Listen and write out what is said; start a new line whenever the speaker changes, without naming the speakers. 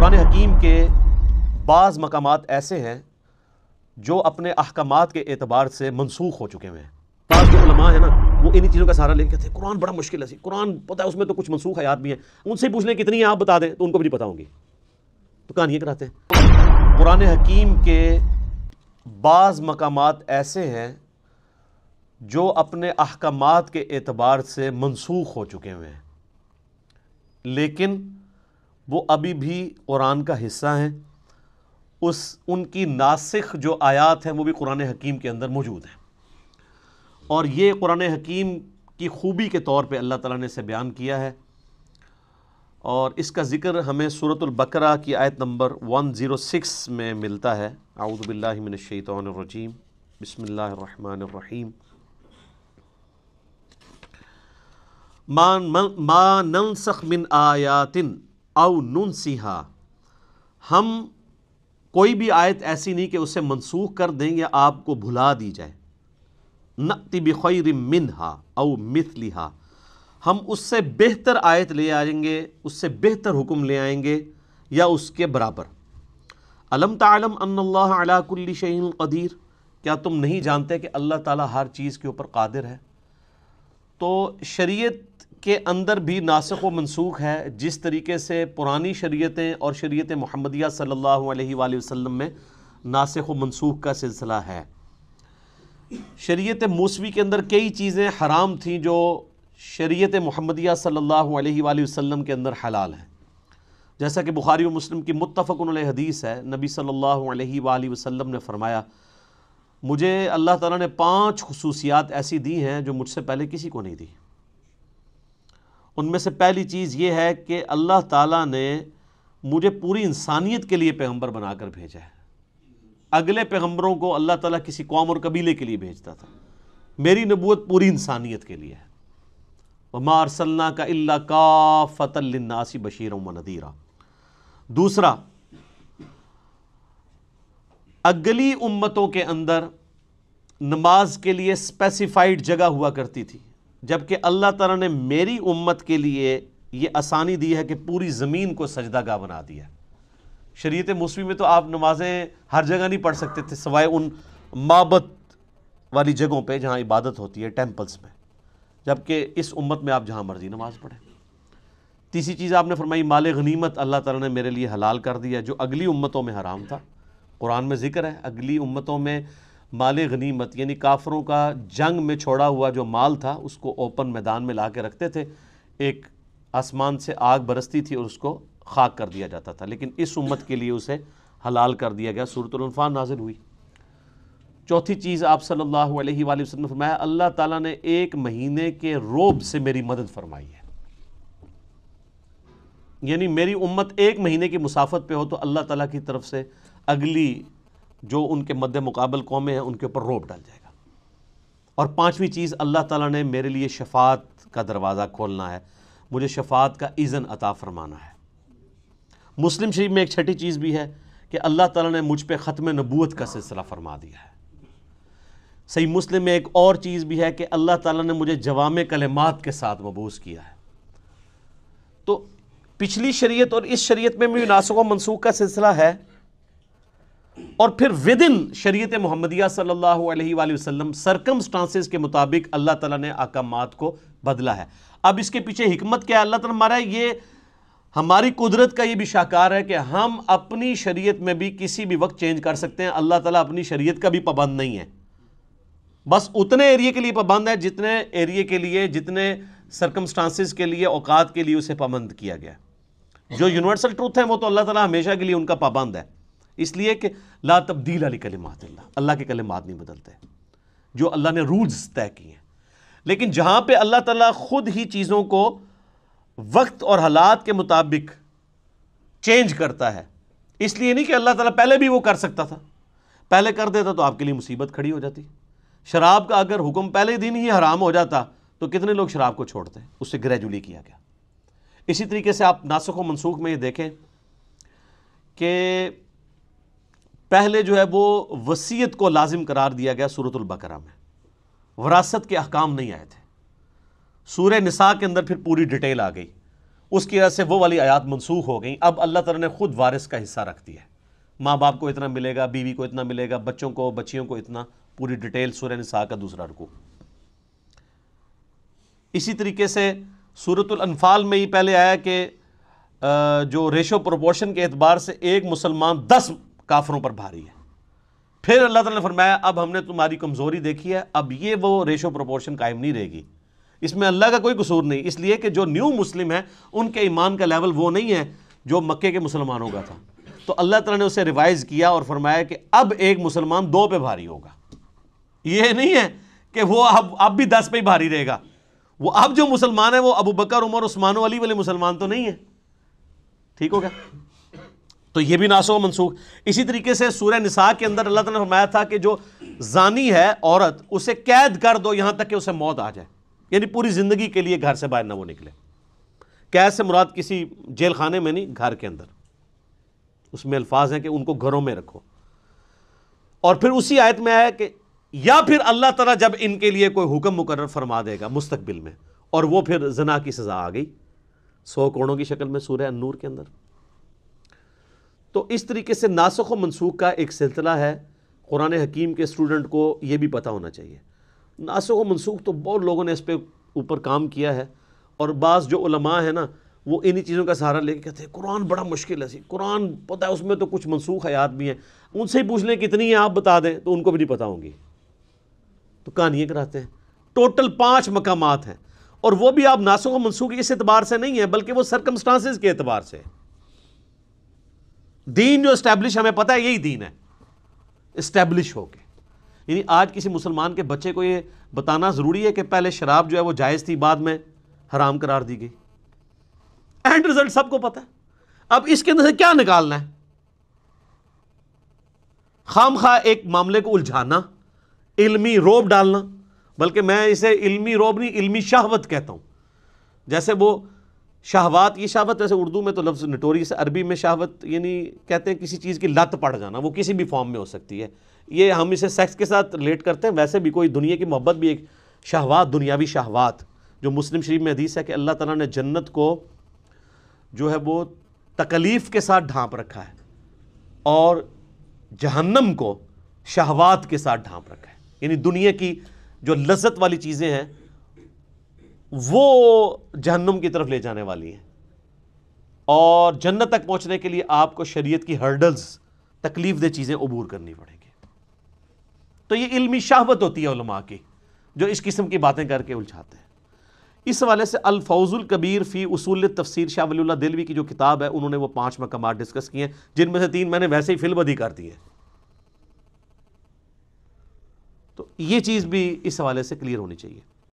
قرآن حکیم کے بعض مقامات ایسے ہیں جو اپنے احکامات کے اعتبار سے منسوخ ہو چکے ہوئے ہیں۔ بعض جو علماء ہیں نا وہ انہی چیزوں کا سہارا لے کے کہتے ہیں قرآن بڑا مشکل ہے، قرآن پتہ ہے اس میں تو کچھ منسوخ آیات بھی ہیں، ان سے پوچھ لیں کتنی ہیں آپ بتا دیں تو ان کو بھی نہیں پتہ ہوں گی، تو کہانیاں کراتے ہیں۔ قرآن حکیم کے بعض مقامات ایسے ہیں جو اپنے احکامات کے اعتبار سے منسوخ ہو چکے ہوئے ہیں، لیکن وہ ابھی بھی قرآن کا حصہ ہیں، ان کی ناسخ جو آیات ہیں وہ بھی قرآن حکیم کے اندر موجود ہیں، اور یہ قرآن حکیم کی خوبی کے طور پہ اللہ تعالیٰ نے اسے بیان کیا ہے، اور اس کا ذکر ہمیں سورۃ البقرہ کی آیت نمبر 106 میں ملتا ہے۔ اعوذ باللہ من الشیطان الرجیم، بسم اللہ الرحمن الرحیم۔ ما ننسخ من آیات او ننسیہا، ہم کوئی بھی آیت ایسی نہیں کہ اسے منسوخ کر دیں یا آپ کو بھلا دی جائے۔ نأتی بخیر منہا او مثلہا، ہم اس سے بہتر آیت لے آئیں گے، اس سے بہتر حکم لے آئیں گے یا اس کے برابر۔ الم تعلم ان اللہ علی کل شیء قدیر، کیا تم نہیں جانتے کہ اللہ تعالیٰ ہر چیز کے اوپر قادر ہے؟ تو شریعت کے اندر بھی ناسخ و منسوخ ہے، جس طریقے سے پرانی شریعتیں اور شریعت محمدیہ صلی اللہ علیہ وآلہ وسلم میں ناسخ و منسوخ کا سلسلہ ہے۔ شریعت موسوی کے اندر کئی چیزیں حرام تھیں جو شریعت محمدیہ صلی اللہ علیہ وآلہ وسلم کے اندر حلال ہیں، جیسا کہ بخاری و مسلم کی متفق علیہ حدیث ہے، نبی صلی اللہ علیہ وآلہ وسلم نے فرمایا مجھے اللہ تعالیٰ نے 5 خصوصیات ایسی دی ہیں جو مجھ سے پہلے کسی کو نہیں دی۔ ان میں سے پہلی چیز یہ ہے کہ اللہ تعالیٰ نے مجھے پوری انسانیت کے لیے پیغمبر بنا کر بھیجا ہے۔ اگلے پیغمبروں کو اللہ تعالیٰ کسی قوم اور قبیلے کے لیے بھیجتا تھا، میری نبوت پوری انسانیت کے لیے ہے۔ وَمَا أَرْسَلْنَاكَ إِلَّا كَافَّةً لِلنَّاسِ بَشِيرًا وَنَذِيرًا۔ دوسرا، اگلی امتوں کے اندر نماز کے لیے اسپیسیفائڈ جگہ ہوا کرتی تھی، جبکہ اللہ تعالیٰ نے میری امت کے لیے یہ آسانی دی ہے کہ پوری زمین کو سجدہ گاہ بنا دیا ہے۔ شریعت موسوی میں تو آپ نمازیں ہر جگہ نہیں پڑھ سکتے تھے سوائے ان معبد والی جگہوں پہ جہاں عبادت ہوتی ہے، ٹیمپلز میں، جبکہ اس امت میں آپ جہاں مرضی نماز پڑھیں۔ تیسری چیز آپ نے فرمائی مال غنیمت اللہ تعالیٰ نے میرے لیے حلال کر دیا، جو اگلی امتوں میں حرام تھا۔ قرآن میں ذکر ہے اگلی امتوں میں مال غنیمت یعنی کافروں کا جنگ میں چھوڑا ہوا جو مال تھا اس کو اوپن میدان میں لا کے رکھتے تھے، ایک آسمان سے آگ برستی تھی اور اس کو خاک کر دیا جاتا تھا، لیکن اس امت کے لیے اسے حلال کر دیا گیا، سورۃ الانفال نازل ہوئی۔ چوتھی چیز آپ صلی اللہ علیہ وآلہ وسلم نے فرمایا اللہ تعالیٰ نے 1 مہینے کے روب سے میری مدد فرمائی ہے، یعنی میری امت 1 مہینے کی مسافت پہ ہو تو اللہ تعالیٰ کی طرف سے اگلی جو ان کے مد مقابل قومیں ہیں ان کے اوپر روب ڈال جائے گا۔ اور 5ویں چیز اللہ تعالیٰ نے میرے لیے شفاعت کا دروازہ کھولنا ہے، مجھے شفاعت کا اذن عطا فرمانا ہے۔ مسلم شریف میں ایک چھٹی چیز بھی ہے کہ اللہ تعالیٰ نے مجھ پہ ختم نبوت کا سلسلہ فرما دیا ہے۔ صحیح مسلم میں ایک اور چیز بھی ہے کہ اللہ تعالیٰ نے مجھے جوامع کلمات کے ساتھ مبعوث کیا ہے۔ تو پچھلی شریعت اور اس شریعت میں بھی ناسخ و منسوخ کا سلسلہ ہے، اور پھر ودن شریعت محمدیہ صلی اللہ علیہ وآلہ وسلم سرکمسٹانسز کے مطابق اللہ تعالیٰ نے احکامات کو بدلا ہے۔ اب اس کے پیچھے حکمت کیا ہے؟ اللہ تعالیٰ ہمارا یہ ہماری قدرت کا یہ بھی شاہکار ہے کہ ہم اپنی شریعت میں بھی کسی بھی وقت چینج کر سکتے ہیں۔ اللہ تعالیٰ اپنی شریعت کا بھی پابند نہیں ہے، بس اتنے ایریے کے لیے پابند ہے جتنے ایریے کے لیے، جتنے سرکمسٹانسز کے لیے، اوقات کے لیے اسے پابند کیا گیا ہے۔ جو یونیورسل ٹروتھ ہیں وہ تو اللہ تعالیٰ ہمیشہ کے لیے ان کا پابند ہے، اس لیے کہ لا تبدیل لکلمات اللہ، اللہ کے کلمات نہیں بدلتے، جو اللہ نے رولز طے کیے ہیں۔ لیکن جہاں پہ اللہ تعالیٰ خود ہی چیزوں کو وقت اور حالات کے مطابق چینج کرتا ہے، اس لیے نہیں کہ اللہ تعالیٰ پہلے بھی وہ کر سکتا تھا، پہلے کر دیتا تو آپ کے لیے مصیبت کھڑی ہو جاتی۔ شراب کا اگر حکم پہلے دن ہی حرام ہو جاتا تو کتنے لوگ شراب کو چھوڑتے، اس سے گریجولی کیا گیا۔ اسی طریقے سے آپ ناسخ و منسوخ میں یہ دیکھیں کہ پہلے جو ہے وہ وصیت کو لازم قرار دیا گیا سورۃ البقرہ میں، وراثت کے احکام نہیں آئے تھے۔ سورہ نساء کے اندر پھر پوری ڈیٹیل آ گئی، اس کی وجہ سے وہ والی آیات منسوخ ہو گئیں. اب اللہ تعالیٰ نے خود وارث کا حصہ رکھ دیا ہے. ماں باپ کو اتنا ملے گا، بیوی کو اتنا ملے گا، بچوں کو بچیوں کو اتنا، پوری ڈیٹیل سورہ نساء کا دوسرا رکوع. اسی طریقے سے سورۃ الانفال میں ہی پہلے آیا کہ جو ریشو پروپورشن کے اعتبار سے ایک مسلمان 10 کافروں پر بھاری ہے. پھر اللہ تعالیٰ نے فرمایا اب ہم نے تمہاری کمزوری دیکھی ہے، اب یہ وہ ریشو پروپورشن قائم نہیں رہے گی. اس میں اللہ کا کوئی قصور نہیں، اس لیے کہ جو نیو مسلم ہیں ان کے ایمان کا لیول وہ نہیں ہے جو مکے کے مسلمانوں کا تھا. تو اللہ تعالیٰ نے اسے ریوائز کیا اور فرمایا کہ اب ایک مسلمان 2 پہ بھاری ہوگا. یہ نہیں ہے کہ وہ اب بھی 10 پہ ہی بھاری رہے گا. وہ اب جو مسلمان ہیں وہ ابو بکر، عمر، عثمان و علی والے مسلمان تو نہیں ہیں. ٹھیک ہو گیا؟ تو یہ بھی ناسخ و منسوخ. اسی طریقے سے سورہ نساء کے اندر اللہ تعالیٰ نے فرمایا تھا کہ جو زانی ہے عورت، اسے قید کر دو یہاں تک کہ اسے موت آ جائے، یعنی پوری زندگی کے لیے گھر سے باہر نہ وہ نکلے. قید سے مراد کسی جیل خانے میں نہیں، گھر کے اندر. اس میں الفاظ ہیں کہ ان کو گھروں میں رکھو. اور پھر اسی آیت میں آیا کہ یا پھر اللہ تعالیٰ جب ان کے لیے کوئی حکم مقرر فرما دے گا مستقبل میں، اور وہ پھر زنا کی سزا آ گئی 100 کوڑوں کی شکل میں سورہ النور کے اندر. تو اس طریقے سے ناسخ و منسوخ کا ایک سلسلہ ہے. قرآن حکیم کے اسٹوڈنٹ کو یہ بھی پتہ ہونا چاہیے. ناسخ و منسوخ تو بہت لوگوں نے اس پہ اوپر کام کیا ہے، اور بعض جو علماء ہیں نا وہ انہی چیزوں کا سہارا لے کے کہتے ہیں قرآن بڑا مشکل ہے. قرآن پتہ ہے اس میں تو کچھ منسوخ آیات بھی ہیں، ان سے ہی پوچھ لیں کتنی ہیں آپ بتا دیں، تو ان کو بھی نہیں پتہ ہوں گی، تو کہانیاں کراتے ہیں. ٹوٹل 5 مقامات ہیں، اور وہ بھی آپ ناسخ و منسوخ اس اعتبار سے نہیں ہے بلکہ وہ سرکمسٹانسز کے اعتبار سے. دین جو اسٹیبلش ہمیں پتہ ہے یہی دین ہے اسٹیبلش ہو کے. یعنی آج کسی مسلمان کے بچے کو یہ بتانا ضروری ہے کہ پہلے شراب جو ہے وہ جائز تھی، بعد میں حرام قرار دی گئی. اینڈ رزلٹ سب کو پتہ ہے. اب اس کے اندر سے کیا نکالنا ہے؟ خام خواہ ایک معاملے کو الجھانا، علمی روب ڈالنا، بلکہ میں اسے علمی روب نہیں، علمی شہوت کہتا ہوں. جیسے وہ شہوات، یہ شہوت ویسے اردو میں تو لفظ نٹوریس، عربی میں شہوت یعنی کہتے ہیں کسی چیز کی لت پڑ جانا، وہ کسی بھی فارم میں ہو سکتی ہے. یہ ہم اسے سیکس کے ساتھ ریلیٹ کرتے ہیں، ویسے بھی کوئی دنیا کی محبت بھی ایک شہوات، دنیاوی شہوات. جو مسلم شریف میں حدیث ہے کہ اللہ تعالیٰ نے جنت کو جو ہے وہ تکلیف کے ساتھ ڈھانپ رکھا ہے، اور جہنم کو شہوات کے ساتھ ڈھانپ رکھا ہے. یعنی دنیا کی جو لذت والی چیزیں ہیں وہ جہنم کی طرف لے جانے والی ہیں، اور جنت تک پہنچنے کے لیے آپ کو شریعت کی ہرڈلز، تکلیف دہ چیزیں عبور کرنی پڑیں گی. تو یہ علمی شہوت ہوتی ہے علماء کی جو اس قسم کی باتیں کر کے الجھاتے ہیں. اس حوالے سے الفوز الکبیر فی اصول تفسیر شاہ ولی اللہ دہلوی کی جو کتاب ہے، انہوں نے وہ 5 مقامات ڈسکس کیے ہیں، جن میں سے 3 میں نے ویسے ہی فی البدی کر دی ہے. تو یہ چیز بھی اس حوالے سے کلیئر ہونی چاہیے.